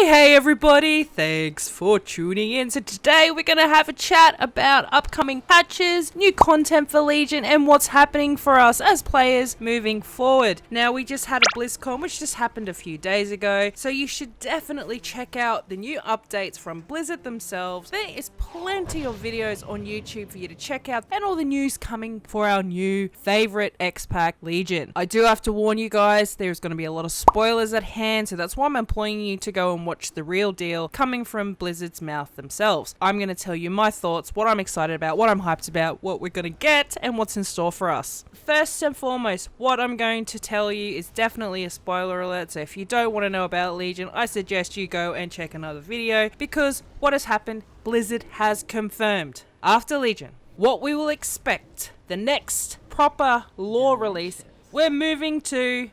Hey everybody, thanks for tuning in. So today we're going to have a chat about upcoming patches, new content for Legion, and what's happening for us as players moving forward. Now we just had a Blizzcon which just happened a few days ago, so you should definitely check out the new updates from Blizzard themselves. There is plenty of videos on YouTube for you to check out and all the news coming for our new favorite X-Pack Legion. I do have to warn you guys, there's going to be a lot of spoilers at hand, so that's why I'm employing you to go and watch the real deal coming from Blizzard's mouth themselves. I'm going to tell you my thoughts, what I'm excited about, what I'm hyped about, what we're going to get, and what's in store for us. First and foremost, what I'm going to tell you is definitely a spoiler alert, so if you don't want to know about Legion, I suggest you go and check another video, because what has happened, Blizzard has confirmed, after Legion, what we will expect, the next proper lore release, we're moving to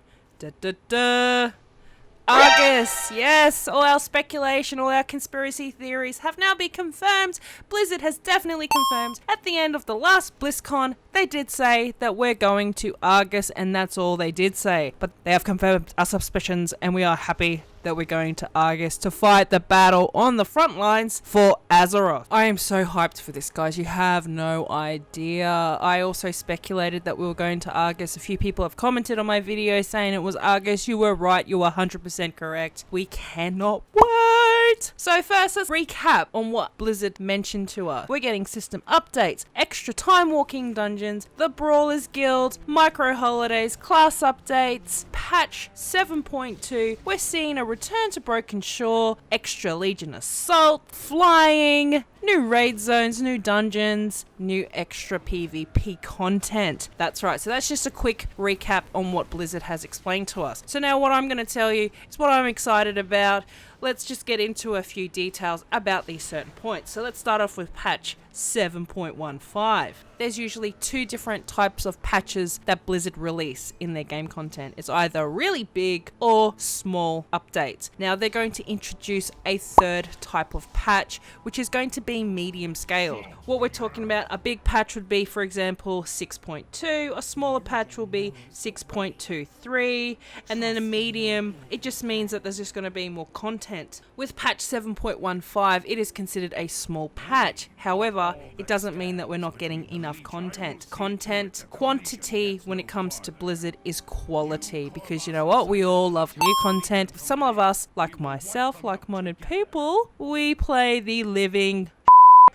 August. Yes, all our speculation, all our conspiracy theories have now been confirmed. Blizzard has definitely confirmed. At the end of the last BlizzCon, they did say that we're going to August, and that's all they did say. But they have confirmed our suspicions, and we are happy that we're going to August to fight the battle on the front lines for Azeroth. I am so hyped for this, guys. You have no idea. I also speculated that we were going to August. A few people have commented on my video saying it was August. You were right. You were 100% correct. We cannot wait. So first, let's recap on what Blizzard mentioned to us. We're getting system updates, extra time walking dungeons, the Brawlers Guild, micro holidays, class updates, patch 7.2. We're seeing a return to Broken Shore, extra Legion Assault, flying, new raid zones, new dungeons, new extra PvP content. That's right, so that's just a quick recap on what Blizzard has explained to us. So now what I'm going to tell you is what I'm excited about. Let's just get into a few details about these certain points. So let's start off with patch 7.15. There's usually two different types of patches that Blizzard release in their game content. It's either really big or small updates. Now they're going to introduce a third type of patch, which is going to be medium scaled. What we're talking about, a big patch would be, for example, 6.2, a smaller patch will be 6.23, and then a medium, it just means that there's just going to be more content. With patch 7.15, it is considered a small patch. However, it doesn't mean that we're not getting enough content. Quantity when it comes to Blizzard is quality, because you know what? We all love new content. Some of us, like myself, like-minded people, we play the living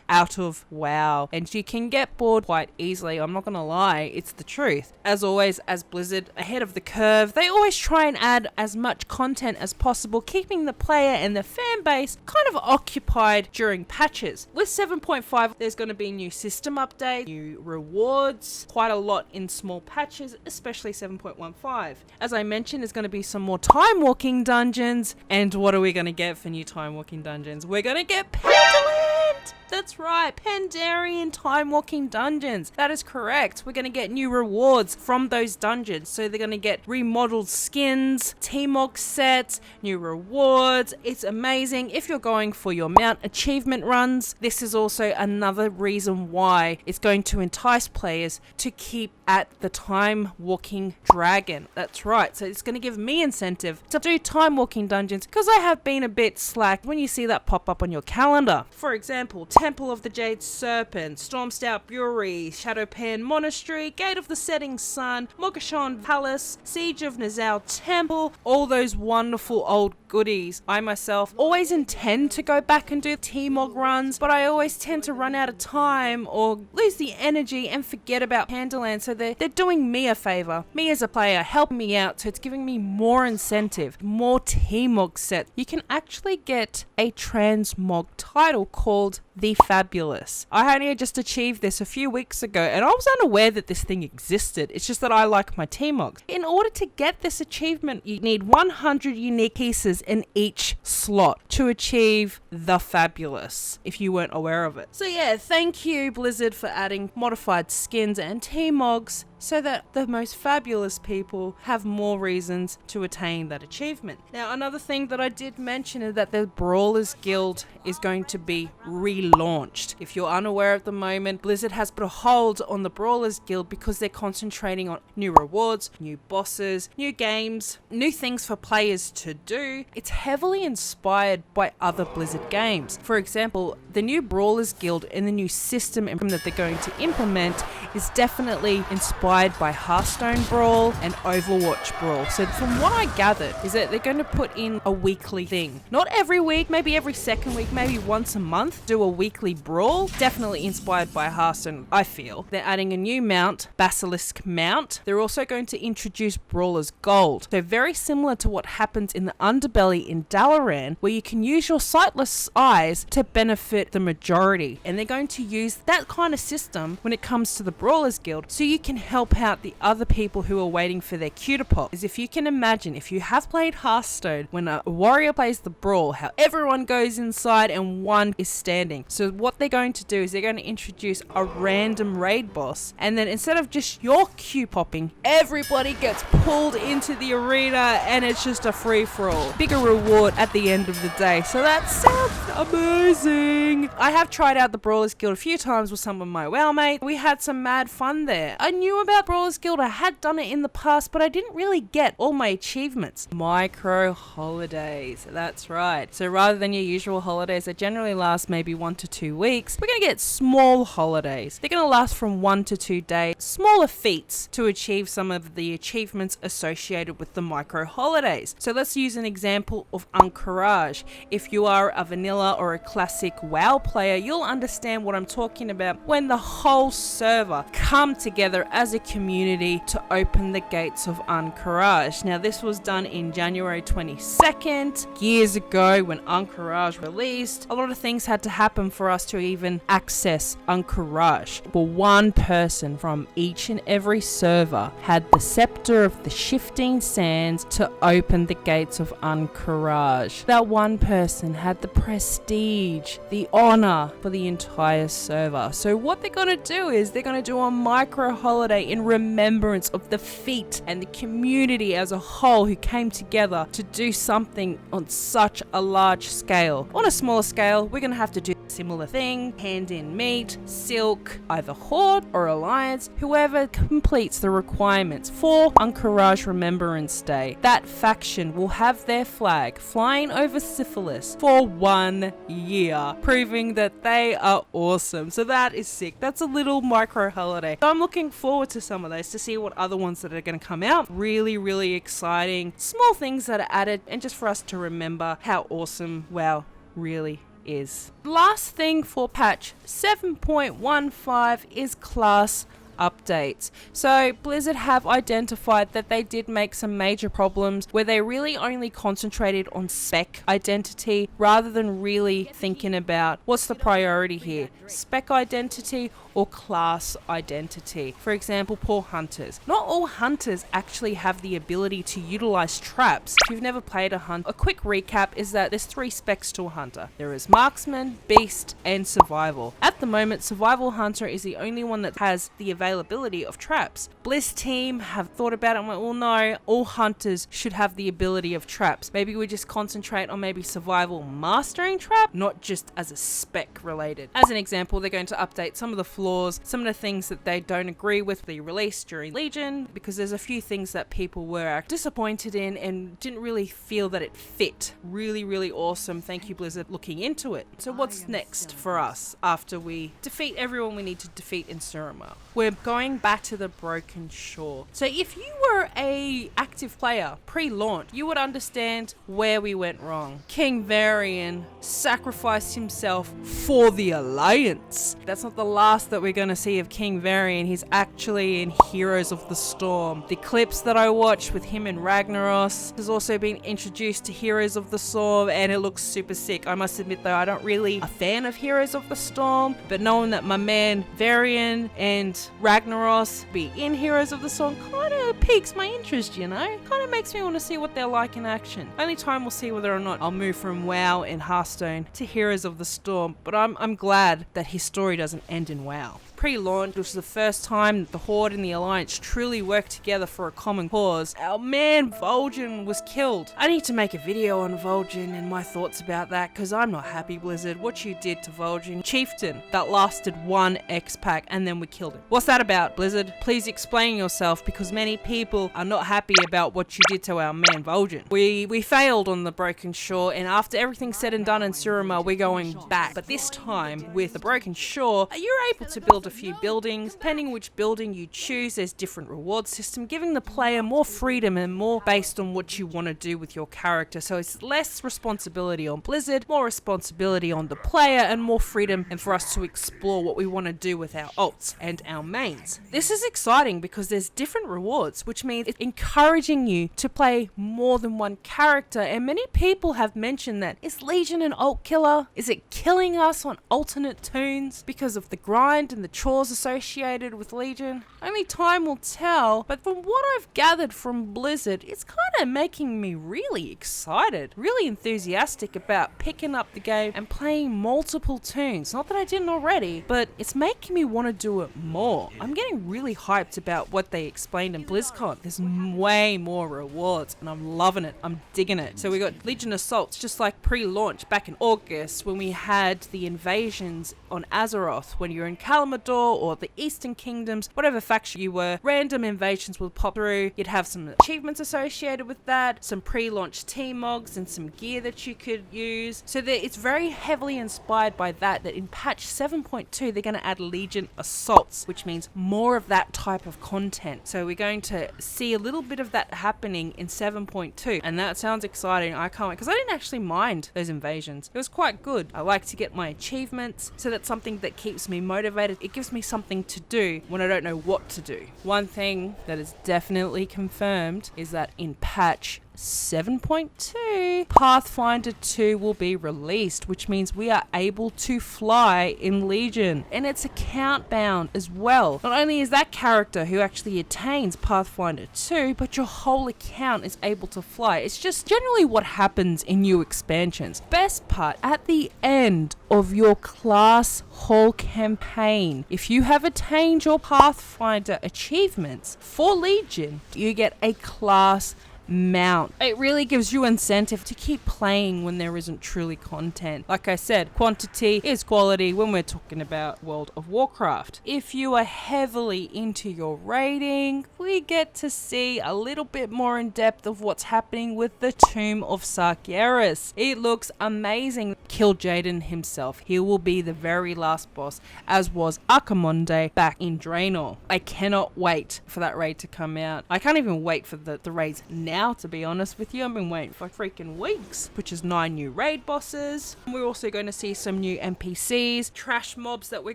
out of WoW, and you can get bored quite easily. I'm not gonna lie, it's the truth. As always, as Blizzard, ahead of the curve, they always try and add as much content as possible, keeping the player and the fan base kind of occupied during patches. With 7.5, there's going to be new system updates, new rewards, quite a lot in small patches, especially 7.15. As I mentioned, there's going to be some more time walking dungeons, and what are we going to get for new time walking dungeons? We're going to get Pendaland! That's right, Pandarian time walking dungeons. That is correct. We're going to get new rewards from those dungeons. So they're going to get remodeled skins, T-Mog sets, new rewards. It's amazing. If you're going for your mount achievement runs, this is also another reason why it's going to entice players to keep at the time walking dragon. That's right. So it's going to give me incentive to do time walking dungeons, because I have been a bit slack when you see that pop up on your calendar. For example, Temple of the Jade Serpent, Stormstout Brewery, Shadowpan Monastery, Gate of the Setting Sun, Mogashon Palace, Siege of Nizal Temple, all those wonderful old goodies. I myself always intend to go back and do T-Mog runs, but I always tend to run out of time or lose the energy and forget about Pandaland, so they're doing me a favor, me as a player, helping me out, so it's giving me more incentive, more T-Mog sets. You can actually get a transmog title called The Fabulous. I only just achieved this a few weeks ago, and I was unaware that this thing existed. It's just that I like my T-Mogs. In order to get this achievement, you need 100 unique pieces in each slot to achieve The Fabulous, if you weren't aware of it. So yeah, thank you Blizzard for adding modified skins and T-Mogs so that the most fabulous people have more reasons to attain that achievement. Now, another thing that I did mention is that the Brawlers Guild is going to be relaunched. If you're unaware at the moment, Blizzard has put a hold on the Brawlers Guild because they're concentrating on new rewards, new bosses, new games, new things for players to do. It's heavily inspired by other Blizzard games. For example, the new Brawlers Guild and the new system that they're going to implement is definitely inspired by Hearthstone Brawl and Overwatch Brawl. So from what I gathered is that they're going to put in a weekly thing. Not every week, maybe every second week, maybe once a month, do a weekly brawl. Definitely inspired by Hearthstone, I feel. They're adding a new mount, Basilisk Mount. They're also going to introduce Brawlers Gold. So very similar to what happens in the Underbelly in Dalaran, where you can use your sightless eyes to benefit the majority. And they're going to use that kind of system when it comes to the Brawlers Guild, so you can help out the other people who are waiting for their queue to pop. As if you can imagine, if you have played Hearthstone, when a warrior plays the brawl, how everyone goes inside and one is standing. So what they're going to do is they're going to introduce a random raid boss, and then instead of just your queue popping, everybody gets pulled into the arena and it's just a free-for-all. Bigger reward at the end of the day. So that sounds amazing. I have tried out the Brawlers Guild a few times with some of my WoW mates. We had some mad fun there. I knew about Brawlers Guild, I had done it in the past, but I didn't really get all my achievements. Micro holidays, that's right. So rather than your usual holidays that generally last maybe 1 to 2 weeks, we're going to get small holidays. They're going to last from 1 to 2 days. Smaller feats to achieve some of the achievements associated with the micro holidays. So let's use an example of Ahn'Qiraj. If you are a vanilla or a classic WoW player, you'll understand what I'm talking about when the whole server come together as a community to open the gates of Ahn'Qiraj. Now this was done in January 22nd, years ago when Ahn'Qiraj released. A lot of things had to happen for us to even access Ahn'Qiraj. But one person from each and every server had the scepter of the shifting sands to open the gates of Ahn'Qiraj. That one person had the prestige, the honor for the entire server. So what they're going to do is they're going to do a micro holiday in remembrance of the feat and the community as a whole who came together to do something on such a large scale. On a smaller scale, we're going to have to do a similar thing, hand in meat, silk, either Horde or Alliance, whoever completes the requirements for Ahn'Qiraj Remembrance Day. That faction will have their flag flying over Syphilis for 1 year, proving that they are awesome. So that is sick. That's a little micro holiday. So I'm looking forward to some of those to see what other ones that are going to come out. Really, really exciting. Small things that are added, and just for us to remember how awesome WoW really is. Last thing for patch 7.15 is class updates. So Blizzard have identified that they did make some major problems where they really only concentrated on spec identity rather than really thinking about what's the priority here, spec identity or class identity. For example, poor hunters. Not all hunters actually have the ability to utilize traps. If you've never played a hunt, a quick recap is that there's 3 specs to a hunter. There is marksman, beast, and survival. At the moment, survival hunter is the only one that has the availability of traps. Blizz team have thought about it and went, well, no, all hunters should have the ability of traps. Maybe we just concentrate on maybe survival mastering trap, not just as a spec related. As an example, they're going to update some of the flaws, some of the things that they don't agree with the release during Legion, because there's a few things that people were disappointed in and didn't really feel that it fit. Really, really awesome. Thank you, Blizzard, looking into it. So what's next for us after we defeat everyone we need to defeat in Suramar? We're going back to the Broken Shore. So if you were a active player pre-launch, you would understand where we went wrong. King Varian sacrificed himself for the Alliance. That's not the last that we're going to see of King Varian. He's actually in Heroes of the Storm. The clips that I watched with him and Ragnaros has also been introduced to Heroes of the Storm, and it looks super sick. I must admit though, I don't really a fan of Heroes of the Storm, but knowing that my man Varian and Ragnaros be in Heroes of the Storm kind of piques my interest, you know? Kind of makes me want to see what they're like in action. Only time will see whether or not I'll move from WoW and Hearthstone to Heroes of the Storm, but I'm glad that his story doesn't end in WoW. pre-launch, which was the first time that the Horde and the Alliance truly worked together for a common cause, our man Vol'jin was killed. I need to make a video on Vol'jin and my thoughts about that, because I'm not happy, Blizzard, what you did to Vol'jin. Chieftain that lasted one X-Pack and then we killed him. What's that about, Blizzard? Please explain yourself, because many people are not happy about what you did to our man Vol'jin. We failed on the Broken Shore, and after everything's said and done in Surima, we're going back. But this time, with the Broken Shore, you're able to build a few buildings. Depending which building you choose, there's different reward system, giving the player more freedom and more based on what you want to do with your character. So it's less responsibility on Blizzard, more responsibility on the player, and more freedom and for us to explore what we want to do with our ults and our mains. This is exciting because there's different rewards, which means it's encouraging you to play more than one character. And many people have mentioned that, is Legion an ult killer? Is it killing us on alternate tunes because of the grind and the chores associated with Legion? Only time will tell, but from what I've gathered from Blizzard, it's kind of making me really excited, really enthusiastic about picking up the game and playing multiple tunes. Not that I didn't already, but it's making me want to do it more. I'm getting really hyped about what they explained in Blizzcon. There's way more rewards and I'm loving it. I'm digging it. So we got Legion Assaults, just like pre-launch back in August when we had the invasions on Azeroth, when you're in Kalimdor or the Eastern Kingdoms, whatever faction you were, random invasions would pop through. You'd have some achievements associated with that, some pre-launch T-Mogs and some gear that you could use. So that it's very heavily inspired by that in patch 7.2 they're going to add Legion Assaults, which means more of that type of content. So we're going to see a little bit of that happening in 7.2, and that sounds exciting. I can't wait, because I didn't actually mind those invasions. It was quite good. I like to get my achievements, so that's something that keeps me motivated. It gives me something to do when I don't know what to do. One thing that is definitely confirmed is that in patch 7.2, Pathfinder 2 will be released, which means we are able to fly in Legion, and it's account bound as well. Not only is that character who actually attains Pathfinder 2, but your whole account is able to fly. It's just generally what happens in new expansions. Best part, at the end of your class hall campaign, if you have attained your Pathfinder achievements for Legion, you get a class mount. It really gives you incentive to keep playing when there isn't truly content. Like I said, quantity is quality when we're talking about World of Warcraft. If you are heavily into your raiding, we get to see a little bit more in depth of what's happening with the Tomb of Sargeras. It looks amazing. Kill Jaden himself. He will be the very last boss, as was Ahn'Qiraj back in Draenor. I cannot wait for that raid to come out. I can't even wait for the raids now, to be honest with you. I've been waiting for freaking weeks, which is 9 new raid bosses. We're also going to see some new NPCs, trash mobs that we're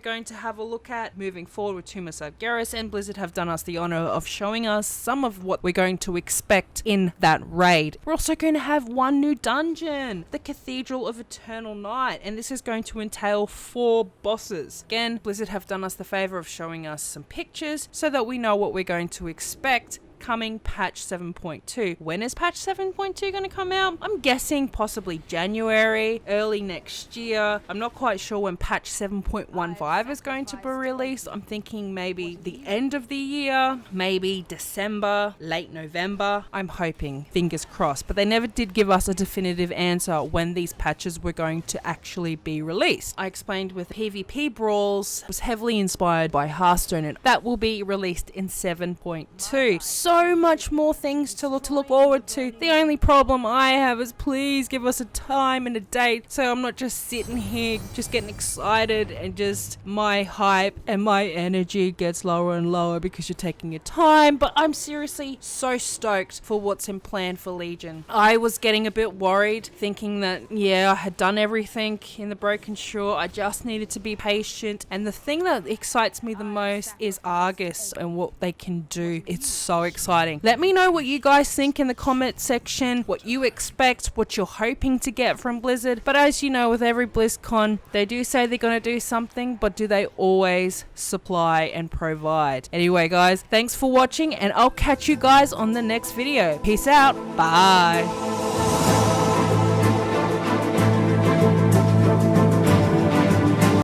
going to have a look at moving forward with Tomb of Sargeras, and Blizzard have done us the honor of showing us some of what we're going to expect in that raid. We're also going to have one new dungeon, the Cathedral of Eternal Night, and this is going to entail 4 bosses. Again, Blizzard have done us the favor of showing us some pictures so that we know what we're going to expect coming patch 7.2. When is patch 7.2 going to come out? I'm guessing possibly January, early next year. I'm not quite sure when patch 7.15 is going to be released. I'm thinking maybe the end of the year, maybe December, late November. I'm hoping, fingers crossed, but they never did give us a definitive answer when these patches were going to actually be released. I explained with PvP Brawls was heavily inspired by Hearthstone, and that will be released in 7.2. So much more things to look forward to. The only problem I have is please give us a time and a date so I'm not just sitting here just getting excited and just my hype and my energy gets lower and lower because you're taking your time. But I'm seriously so stoked for what's in plan for Legion. I was getting a bit worried, thinking that I had done everything in the Broken Shore. I just needed to be patient, and the thing that excites me the most is Argus and what they can do. It's so exciting. Let me know what you guys think in the comment section, what you expect, what you're hoping to get from Blizzard. But as you know, with every BlizzCon, they do say they're going to do something, but do they always supply and provide? Anyway guys, thanks for watching, and I'll catch you guys on the next video. Peace out. Bye.